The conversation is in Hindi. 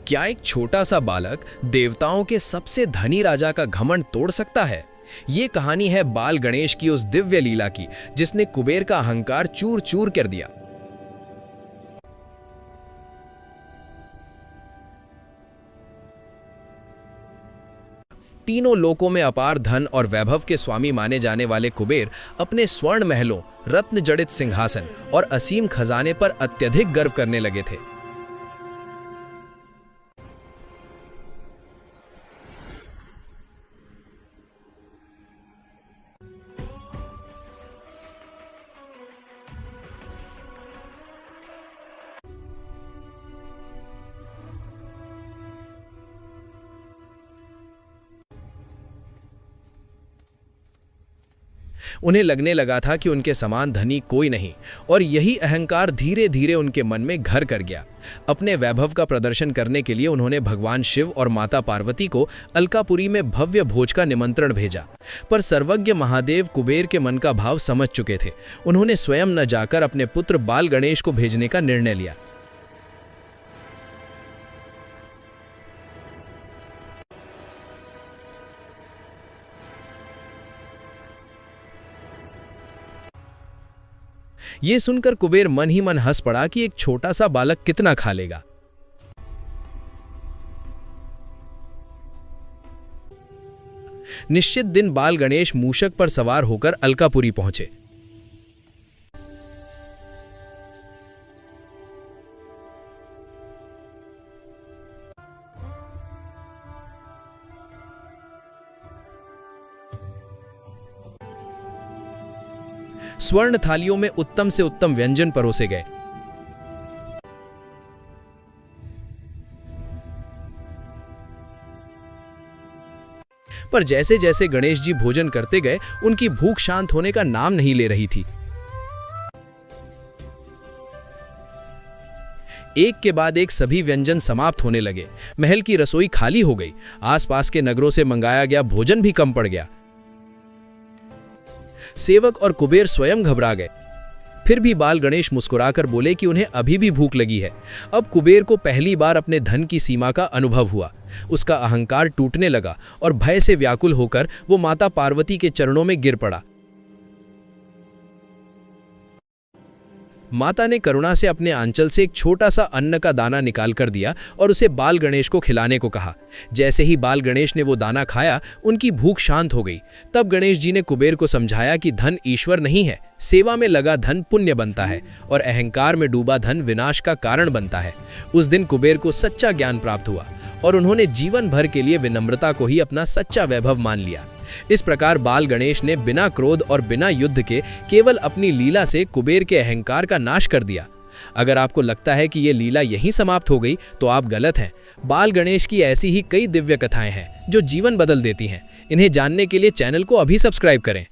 क्या एक छोटा सा बालक देवताओं के सबसे धनी राजा का घमंड तोड़ सकता है? ये कहानी है बाल गणेश की उस दिव्य लीला की जिसने कुबेर का अहंकार चूर चूर कर दिया। तीनों लोकों में अपार धन और वैभव के स्वामी माने जाने वाले कुबेर अपने स्वर्ण महलों, रत्न जड़ित सिंहासन और असीम खजाने पर अत्यधिक गर्व करने लगे थे। उन्हें लगने लगा था कि उनके समान धनी कोई नहीं, और यही अहंकार धीरे धीरे उनके मन में घर कर गया। अपने वैभव का प्रदर्शन करने के लिए उन्होंने भगवान शिव और माता पार्वती को अलकापुरी में भव्य भोज का निमंत्रण भेजा, पर सर्वज्ञ महादेव कुबेर के मन का भाव समझ चुके थे। उन्होंने स्वयं न जाकर अपने पुत्र बाल गणेश को भेजने का निर्णय लिया। ये सुनकर कुबेर मन ही मन हंस पड़ा कि एक छोटा सा बालक कितना खा लेगा। निश्चित दिन बाल गणेश मूषक पर सवार होकर अलकापुरी पहुंचे। स्वर्ण थालियों में उत्तम से उत्तम व्यंजन परोसे गए। पर जैसे जैसे गणेश जी भोजन करते गए, उनकी भूख शांत होने का नाम नहीं ले रही थी। एक के बाद एक सभी व्यंजन समाप्त होने लगे। महल की रसोई खाली हो गई। आसपास के नगरों से मंगाया गया भोजन भी कम पड़ गया। सेवक और कुबेर स्वयं घबरा गए। फिर भी बाल गणेश मुस्कुराकर बोले कि उन्हें अभी भी भूख लगी है। अब कुबेर को पहली बार अपने धन की सीमा का अनुभव हुआ। उसका अहंकार टूटने लगा और भय से व्याकुल होकर वो माता पार्वती के चरणों में गिर पड़ा। माता ने करुणा से अपने आंचल से एक छोटा सा अन्न का दाना निकाल कर दिया और उसे बाल गणेश को खिलाने को कहा। जैसे ही बाल गणेश ने वो दाना खाया, उनकी भूख शांत हो गई। तब गणेश जी ने कुबेर को समझाया कि धन ईश्वर नहीं है, सेवा में लगा धन पुण्य बनता है और अहंकार में डूबा धन विनाश का कारण बनता है। उस दिन कुबेर को सच्चा ज्ञान प्राप्त हुआ और उन्होंने जीवन भर के लिए विनम्रता को ही अपना सच्चा वैभव मान लिया। इस प्रकार बाल गणेश ने बिना क्रोध और बिना युद्ध के केवल अपनी लीला से कुबेर के अहंकार का नाश कर दिया। अगर आपको लगता है कि ये लीला यहीं समाप्त हो गई, तो आप गलत हैं। बाल गणेश की ऐसी ही कई दिव्य कथाएं हैं जो जीवन बदल देती हैं। इन्हें जानने के लिए चैनल को अभी सब्सक्राइब करें।